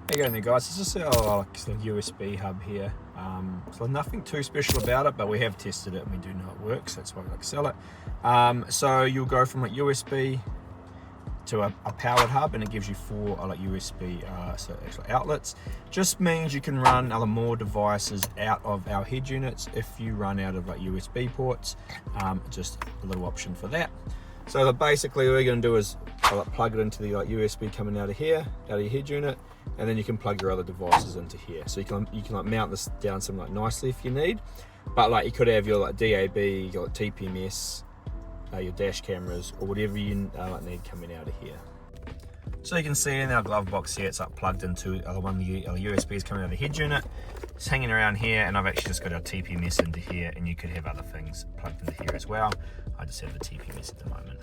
There you go, guys. It's just our USB hub here. So nothing too special about it, but we have tested it and we do know it works. That's why we like to sell it. So you'll go from like USB to a powered hub, and it gives you 4 like USB so actually outlets. Just means you can run other more devices out of our head units if you run out of like USB ports. Just a little option for that. So basically, what we're going to do is plug it into the USB coming out of here, out of your head unit, and then you can plug your other devices into here. So you can like mount this down some like nicely if you need. But like you could have your like DAB, your like TPMS, your dash cameras, or whatever you need coming out of here. So you can see in our glove box here, it's plugged into one of the USBs coming out of the head unit. It's hanging around here, and I've actually just got our TPMS into here, and you could have other things plugged into here as well. I just have the TPMS at the moment.